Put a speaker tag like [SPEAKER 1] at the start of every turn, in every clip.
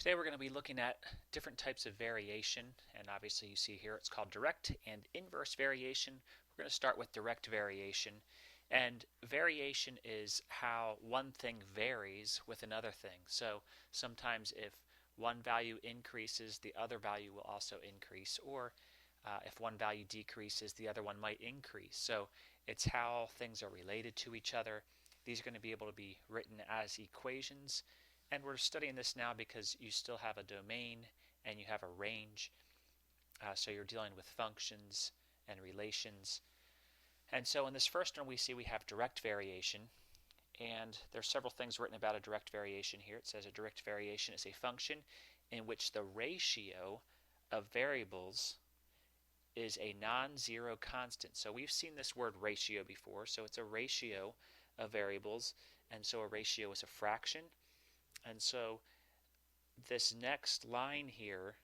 [SPEAKER 1] Today we're going to be looking at different types of variation, and obviously you see here it's called direct and inverse variation. We're going to start with direct variation, and variation is how one thing varies with another thing. So sometimes if one value increases, the other value will also increase, or if one value decreases, the other one might increase. So it's how things are related to each other. These are going to be able to be written as equations. And we're studying this now because you still have a domain and you have a range. So you're dealing with functions and relations. And so in this first one we see we have direct variation. And there's several things written about a direct variation here. It says a direct variation is a function in which the ratio of variables is a non-zero constant. So we've seen this word ratio before. So it's a ratio of variables. And so a ratio is a fraction. And so this next line here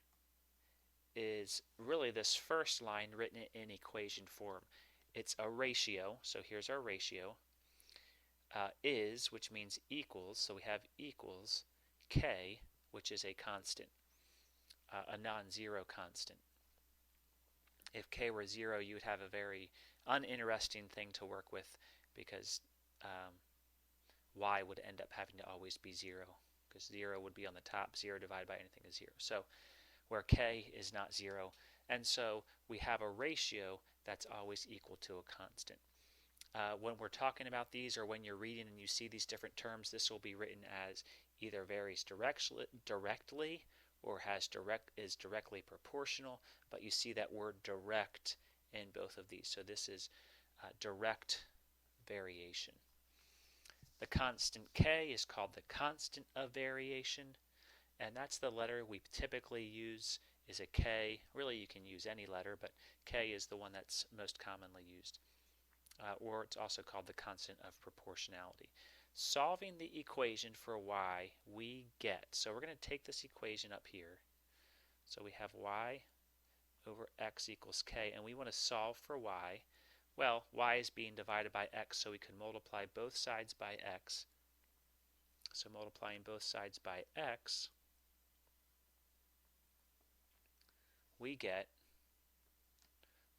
[SPEAKER 1] is really this first line written in equation form. It's a ratio, so here's our ratio, is, which means equals, so we have equals k, which is a constant, a non-zero constant. If k were 0, you would have a very uninteresting thing to work with because y would end up having to always be 0. Because 0 would be on the top, 0 divided by anything is 0. So where k is not 0. And so we have a ratio that's always equal to a constant. When we're talking about these, or when you're reading and you see these different terms, this will be written as either varies directly or is directly proportional. But you see that word direct in both of these. So this is direct variation. The constant k is called the constant of variation, and that's the letter we typically use is a k. Really, you can use any letter, but k is the one that's most commonly used. Or it's also called the constant of proportionality. Solving the equation for y, we get, so we're going to take this equation up here. So we have y over x equals k, and we want to solve for y. Well, y is being divided by x, so we can multiply both sides by x. So multiplying both sides by x, we get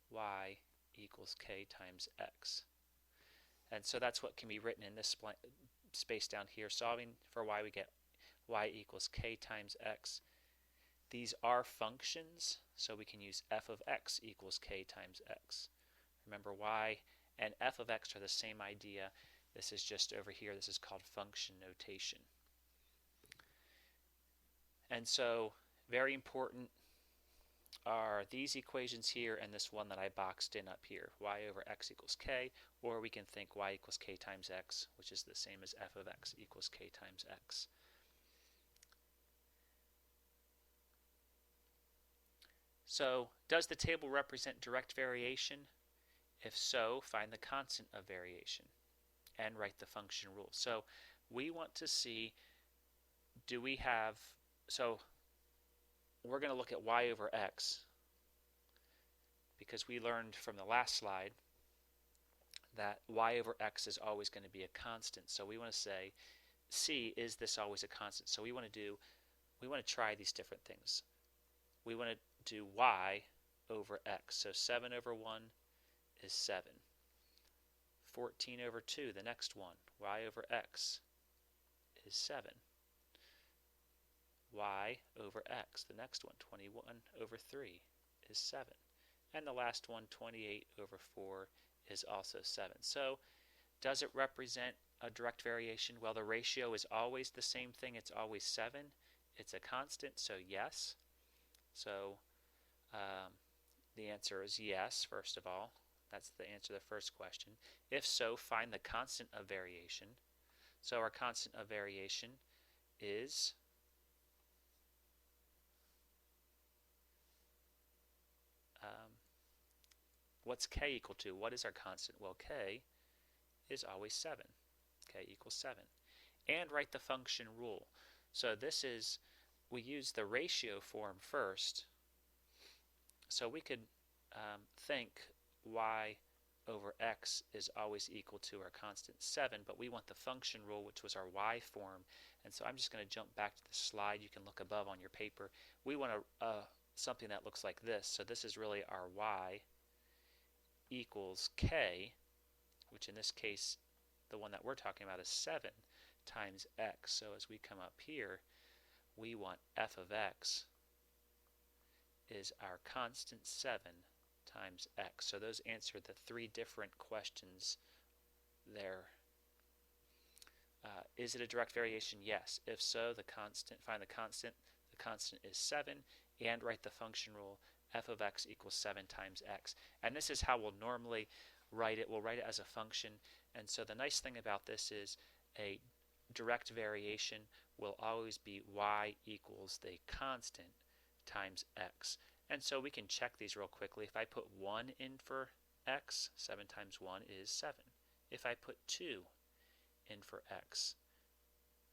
[SPEAKER 1] y equals k times x. And so that's what can be written in this space down here. Solving for y, we get y equals k times x. These are functions, so we can use f of x equals k times x. Remember, y and f of x are the same idea. This is just over here. This is called function notation. And so very important are these equations here and this one that I boxed in up here, y over x equals k, or we can think y equals k times x, which is the same as f of x equals k times x. So does the table represent direct variation? If so, find the constant of variation and write the function rule. So we want to see, do we have, so we're going to look at y over x because we learned from the last slide that y over x is always going to be a constant. So we want to say, see, is this always a constant? So we want to try these different things. We want to do y over x. So 7 over 1 is 7. 14 over 2, the next one, y over x is 7. Y over x, the next one, 21 over 3 is 7. And the last one, 28 over 4 is also 7. So does it represent a direct variation? Well, the ratio is always the same thing. It's always 7. It's a constant, so yes. So the answer is yes, first of all. That's the answer to the first question. If so, find the constant of variation. So our constant of variation is what's k equal to? What is our constant? Well, k is always 7. K equals 7. And write the function rule. So this is, we use the ratio form first. So we could think y over x is always equal to our constant 7, but we want the function rule, which was our y form. And so I'm just going to jump back to the slide. You can look above on your paper. We want something that looks like this. So this is really our y equals k, which in this case, the one that we're talking about is 7 times x. So as we come up here, we want f of x is our constant 7 times x. So those answer the three different questions there. Is it a direct variation? Yes. If so, find the constant. The constant is 7, and write the function rule f of x equals 7 times x. And this is how we'll normally write it. We'll write it as a function. And so the nice thing about this is a direct variation will always be y equals the constant times x. And so we can check these real quickly. If I put 1 in for x, 7 times 1 is 7. If I put 2 in for x,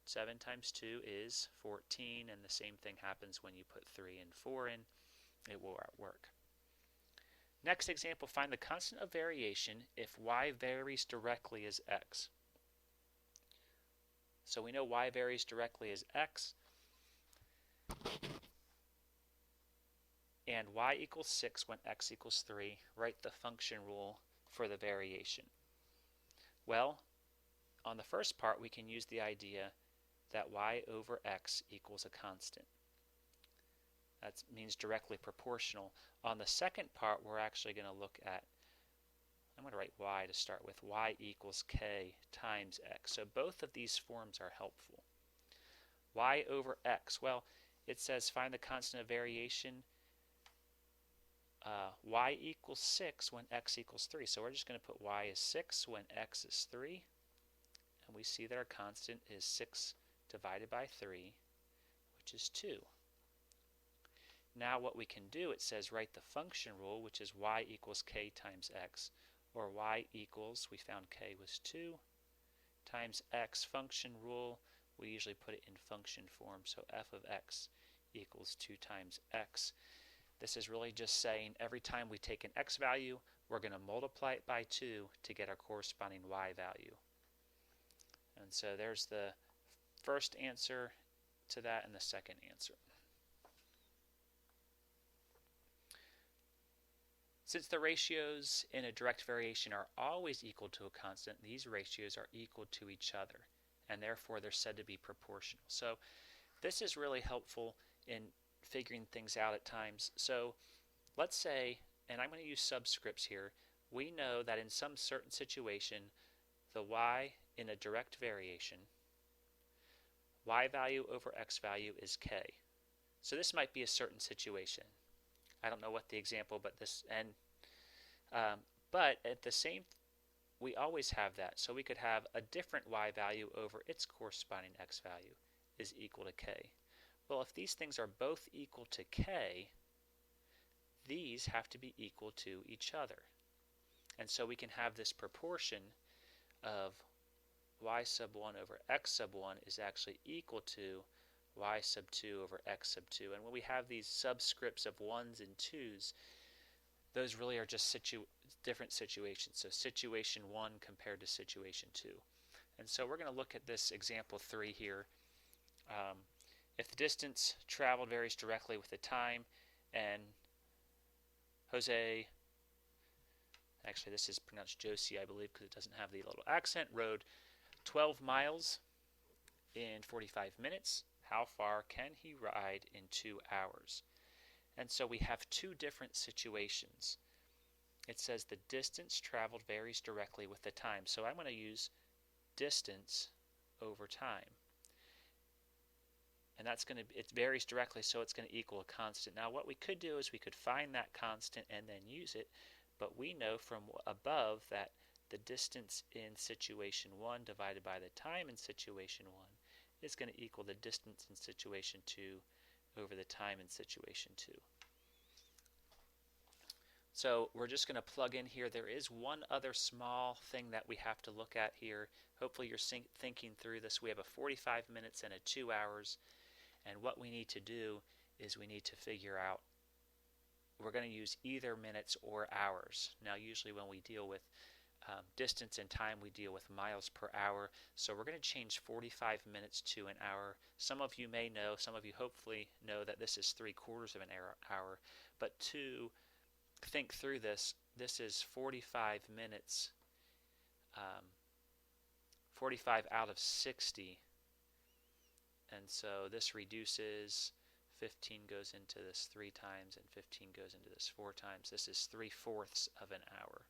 [SPEAKER 1] 7 times 2 is 14, and the same thing happens when you put 3 and 4 in. It will work. Next example, find the constant of variation if y varies directly as x. So we know y varies directly as x, and y equals 6 when x equals 3. Write the function rule for the variation. Well, on the first part, we can use the idea that y over x equals a constant. That means directly proportional. On the second part, we're actually going to look at, I'm going to write y to start with, y equals k times x. So both of these forms are helpful. Y over x, well, it says find the constant of variation y equals 6 when x equals 3. So we're just going to put y is 6 when x is 3. And we see that our constant is 6 divided by 3, which is 2. Now what we can do, it says write the function rule, which is y equals k times x, or y equals, we found k was 2, times x. Function rule, we usually put it in function form, so f of x equals 2 times x. This is really just saying every time we take an x value, we're going to multiply it by 2 to get our corresponding y value. And so there's the first answer to that and the second answer. Since the ratios in a direct variation are always equal to a constant, these ratios are equal to each other, and therefore they're said to be proportional. So this is really helpful in figuring things out at times. So let's say, and I'm going to use subscripts here, we know that in some certain situation, the y in a direct variation, y value over x value is k. So this might be a certain situation. I don't know what the example, but this, and but at the same, we always have that. So we could have a different y value over its corresponding x value is equal to k. Well, if these things are both equal to k, these have to be equal to each other. And so we can have this proportion of y sub 1 over x sub 1 is actually equal to y sub 2 over x sub 2. And when we have these subscripts of 1s and 2s, those really are just different situations. So situation 1 compared to situation 2. And so we're going to look at this example 3 here. If the distance traveled varies directly with the time, and Jose, actually this is pronounced Josie, I believe, because it doesn't have the little accent, rode 12 miles in 45 minutes. How far can he ride in 2 hours? And so we have two different situations. It says the distance traveled varies directly with the time. So I'm going to use distance over time. And that's going to, it varies directly, so it's going to equal a constant. Now what we could do is we could find that constant and then use it, but we know from above that the distance in situation 1 divided by the time in situation 1 is going to equal the distance in situation 2 over the time in situation 2. So we're just going to plug in here. There is one other small thing that we have to look at here. Hopefully you're thinking through this. We have a 45 minutes and a 2 hours, and what we need to do is we need to figure out we're going to use either minutes or hours. Now usually when we deal with distance and time, we deal with miles per hour. So we're going to change 45 minutes to an hour. Some of you may know, some of you hopefully know that this is 3/4 of an hour. But to think through this, this is 45 minutes, 45 out of 60. And so this reduces, 15 goes into this 3 times, and 15 goes into this 4 times. This is 3/4 of an hour.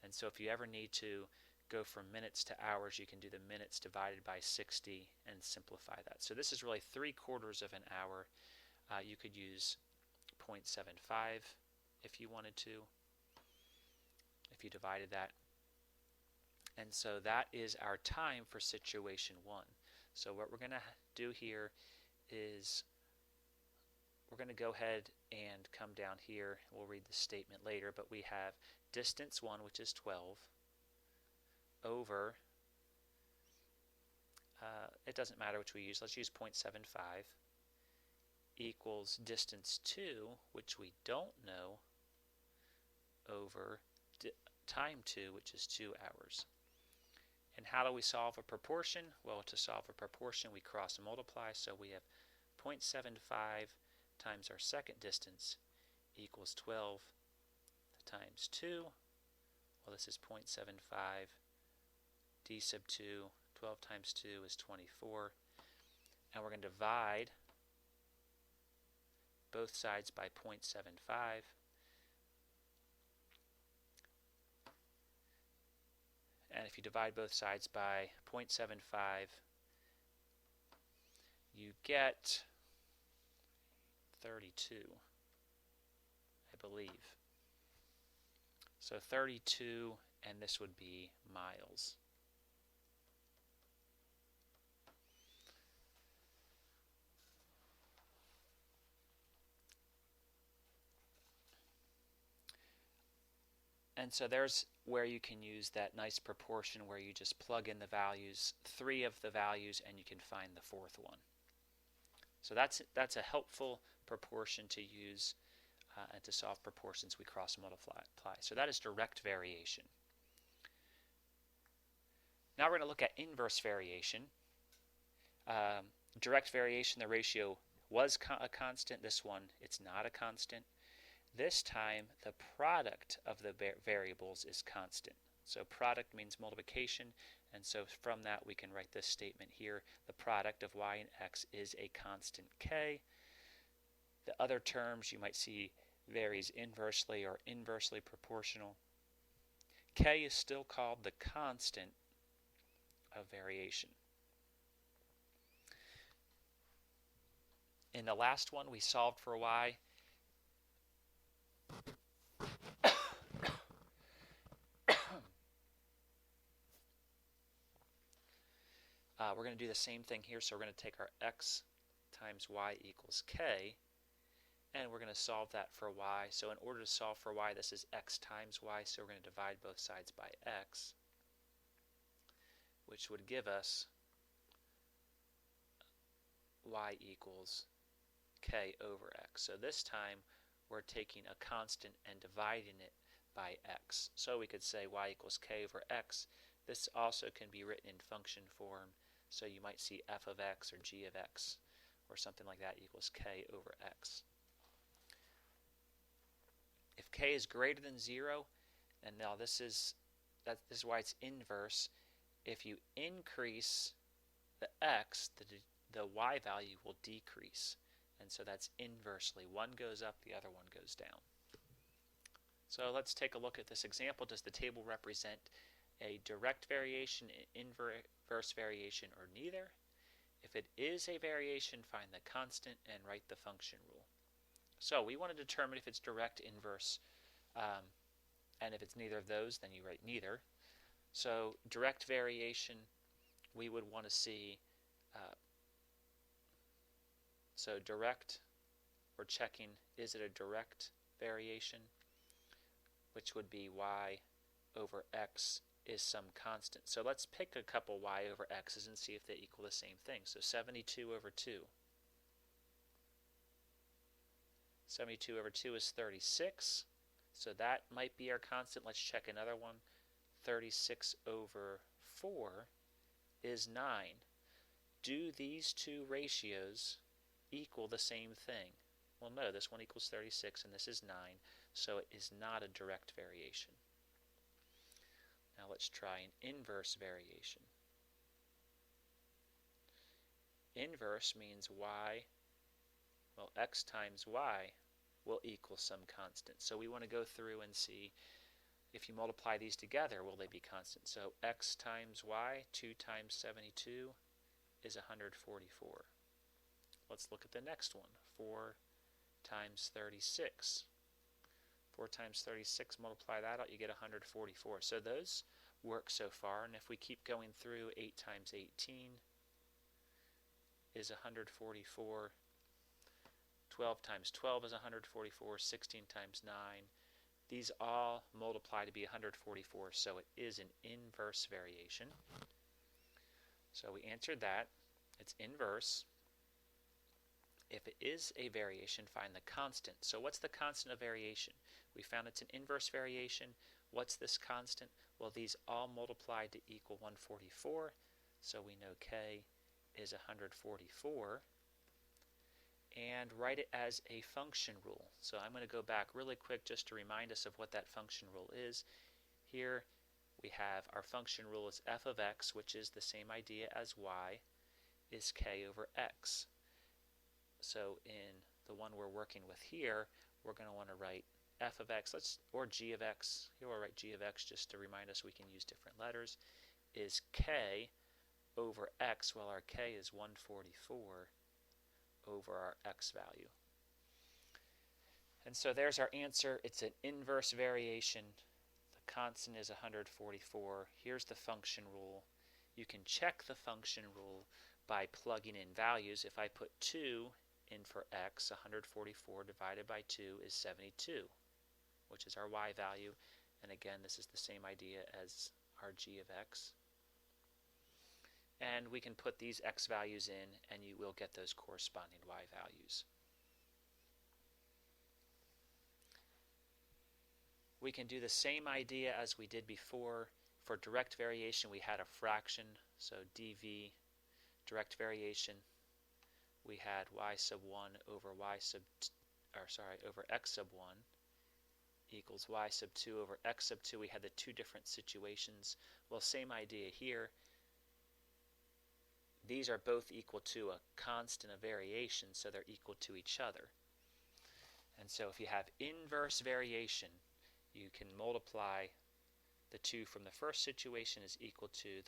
[SPEAKER 1] And so if you ever need to go from minutes to hours, you can do the minutes divided by 60 and simplify that. So this is really 3/4 of an hour. You could use 0.75 if you wanted to, if you divided that. And so that is our time for situation 1. So what we're going to do here is we're going to go ahead and come down here. We'll read the statement later, but we have distance 1, which is 12, over, it doesn't matter which we use, let's use 0.75, equals distance 2, which we don't know, over time 2, which is 2 hours. And how do we solve a proportion? Well, to solve a proportion, we cross multiply, so we have 0.75 times our second distance equals 12 times 2. Well, this is 0.75 d sub 2. 12 times 2 is 24. And we're going to divide both sides by 0.75. And if you divide both sides by 0.75, you get 32, I believe. So 32, and this would be miles. And so there's where you can use that nice proportion where you just plug in the values, 3 of the values, and you can find the 4th one. So that's a helpful proportion to use and to solve proportions we cross multiply. So that is direct variation. Now we're going to look at inverse variation. Direct variation, the ratio was a constant. This one, it's not a constant. This time, the product of the variables is constant. So product means multiplication, and so from that we can write this statement here. The product of y and x is a constant k. The other terms you might see varies inversely or inversely proportional. K is still called the constant of variation. In the last one, we solved for y. We're going to do the same thing here, so we're going to take our x times y equals k, and we're going to solve that for y. So in order to solve for y, this is x times y, so we're going to divide both sides by x, which would give us y equals k over x. So this time we're taking a constant and dividing it by x. So we could say y equals k over x. This also can be written in function form. So you might see f of x or g of x or something like that equals k over x. If k is greater than 0, and now this is why it's inverse. If you increase the x, the y value will decrease. And so that's inversely. One goes up, the other one goes down. So let's take a look at this example. Does the table represent a direct variation, inverse variation, or neither? If it is a variation, find the constant and write the function rule. So we want to determine if it's direct, inverse, and if it's neither of those, then you write neither. So direct variation, we would want to see, so direct, we're checking, is it a direct variation, which would be y over x is some constant. So let's pick a couple y over x's and see if they equal the same thing. So 72 over 2. 72 over 2 is 36. So that might be our constant. Let's check another one. 36 over 4 is 9. Do these two ratios equal the same thing? Well, no, this one equals 36 and this is 9, so it is not a direct variation. Now let's try an inverse variation. Inverse means x times y will equal some constant. So we want to go through and see if you multiply these together, will they be constant? So x times y, 2 times 72 is 144. Let's look at the next one. 4 times 36. 4 times 36, multiply that out, you get 144. So those work so far, and if we keep going through, 8 times 18 is 144. 12 times 12 is 144. 16 times 9. These all multiply to be 144, so it is an inverse variation. So we answered that. It's inverse. If it is a variation, find the constant. So what's the constant of variation? We found it's an inverse variation. What's this constant? Well, these all multiply to equal 144, so we know k is 144. And write it as a function rule. So I'm going to go back really quick just to remind us of what that function rule is. Here we have our function rule is f of x, which is the same idea as y, is k over x. So in the one we're working with here, we're going to want to write f of x, or g of x. Here we'll write g of x just to remind us we can use different letters, is k over x. Well, our k is 144 over our x value. And so there's our answer. It's an inverse variation. The constant is 144. Here's the function rule. You can check the function rule by plugging in values. If I put 2 in for x, 144 divided by 2 is 72, which is our y value. And again, this is the same idea as our g of x. And we can put these x values in, and you will get those corresponding y values. We can do the same idea as we did before. For direct variation, we had a fraction, so dv, direct variation, we had y sub 1 over over x sub 1 equals y sub 2 over x sub 2. We had the two different situations. Well, same idea here. These are both equal to a constant of variation, so they're equal to each other. And so if you have inverse variation, you can multiply the 2 from the first situation is equal to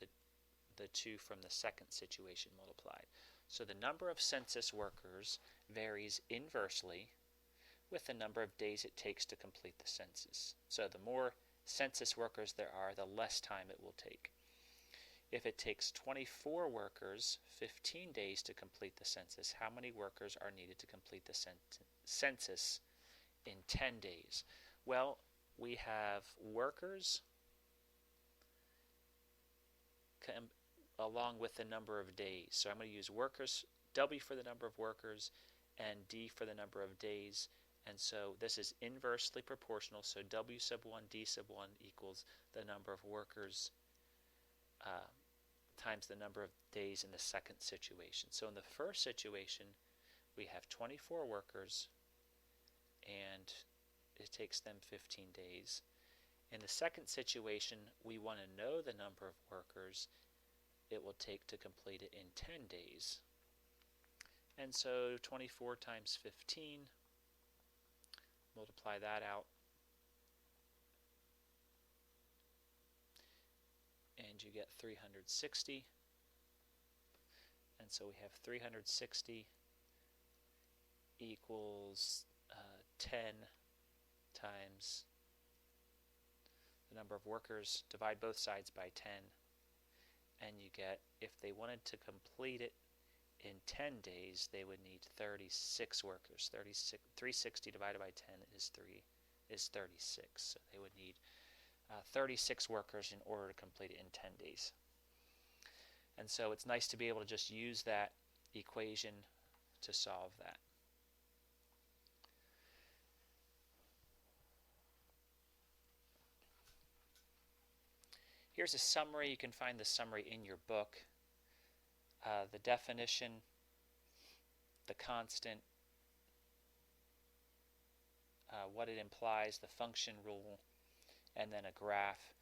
[SPEAKER 1] the 2 from the second situation multiplied. So the number of census workers varies inversely with the number of days it takes to complete the census. So the more census workers there are, the less time it will take. If it takes 24 workers 15 days to complete the census, how many workers are needed to complete the census in 10 days? Well, we have workers along with the number of days. So I'm going to use workers, W for the number of workers, and D for the number of days. And so this is inversely proportional, so W sub 1, D sub 1 equals the number of workers times the number of days in the second situation. So in the first situation, we have 24 workers, and it takes them 15 days. In the second situation, we want to know the number of workers it will take to complete it in 10 days. And so 24 times 15, multiply that out, and you get 360. And so we have 360 equals 10 times the number of workers, divide both sides by 10, and you get, if they wanted to complete it in 10 days, they would need 36 workers. 360 divided by 10 is 36. So they would need 36 workers in order to complete it in 10 days. And so it's nice to be able to just use that equation to solve that. Here's a summary. You can find the summary in your book. The definition, the constant, what it implies, the function rule, and then a graph.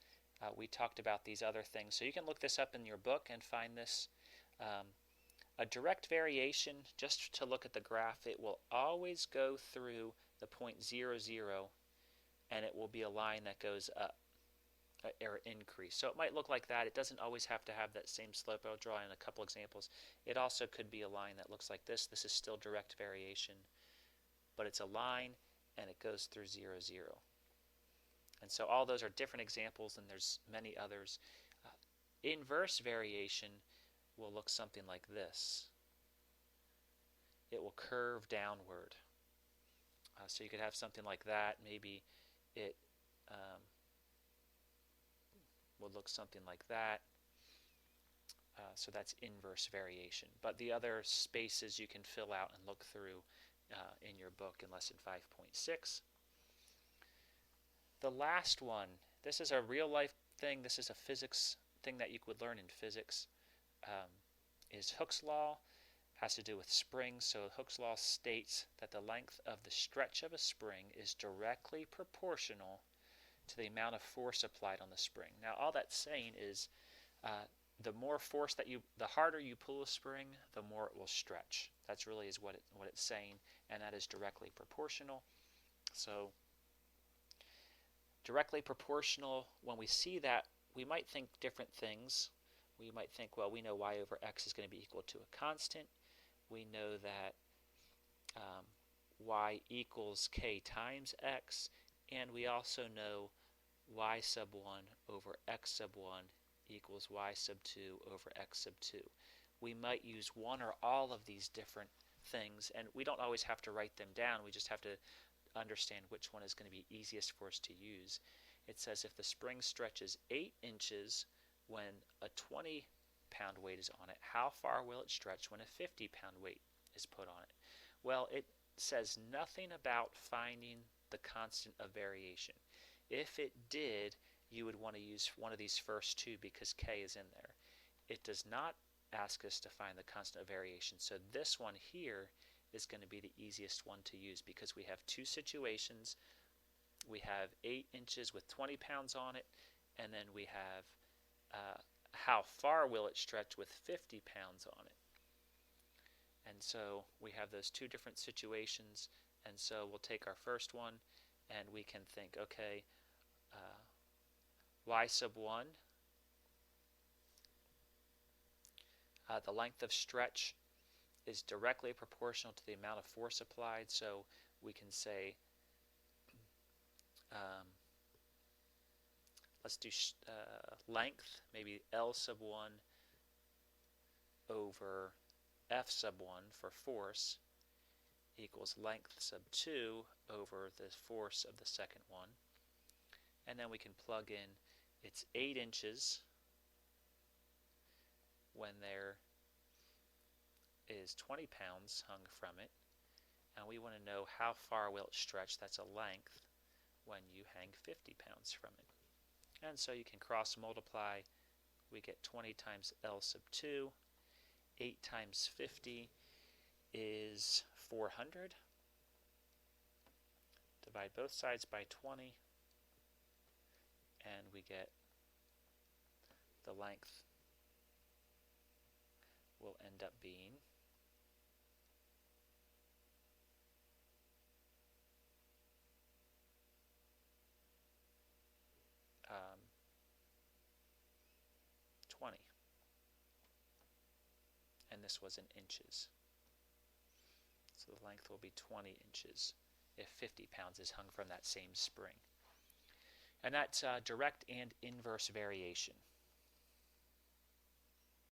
[SPEAKER 1] We talked about these other things. So you can look this up in your book and find this. A direct variation, just to look at the graph, it will always go through the point 0, 0, and it will be a line that goes up or increase. So it might look like that. It doesn't always have to have that same slope. I'll draw in a couple examples. It also could be a line that looks like this. This is still direct variation, but it's a line and it goes through 0, 0. And so all those are different examples, and there's many others. Inverse variation will look something like this. It will curve downward. So you could have something like that. Maybe it would look something like that. So that's inverse variation. But the other spaces you can fill out and look through in your book in lesson 5.6. The last one, this is a real life thing. This is a physics thing that you would learn in physics. Is Hooke's law. Has to do with springs. So Hooke's law states that the length of the stretch of a spring is directly proportional to the amount of force applied on the spring. Now all that's saying is the more force that the harder you pull a spring, the more it will stretch. That's really is what it's saying, and that is directly proportional. So directly proportional, when we see that, we might think different things. We might think, well, we know y over x is going to be equal to a constant. We know that y equals k times x, and we also know y sub 1 over x sub 1 equals y sub 2 over x sub 2. We might use one or all of these different things, and we don't always have to write them down. We just have to understand which one is going to be easiest for us to use. It says if the spring stretches 8 inches when a 20-pound weight is on it, how far will it stretch when a 50-pound weight is put on it? Well, it says nothing about finding the constant of variation. If it did, you would want to use one of these first two because k is in there. It does not ask us to find the constant of variation. So this one here is going to be the easiest one to use because we have two situations. We have 8 inches with 20 pounds on it, and then we have how far will it stretch with 50 pounds on it. And so we have those two different situations, and so we'll take our first one and we can think, okay, y sub 1, the length of stretch is directly proportional to the amount of force applied, so we can say let's do length, maybe L sub 1 over F sub 1 for force equals length sub 2 over the force of the second one. And then we can plug in it's 8 inches when there is 20 pounds hung from it, and we want to know how far will it stretch. That's a length when you hang 50 pounds from it. And so you can cross multiply. We get 20 times L sub 2. 8 times 50 is 400. Divide both sides by 20, and we get the length will end up being 20. And this was in inches. So the length will be 20 inches if 50 pounds is hung from that same spring. And that's direct and inverse variation.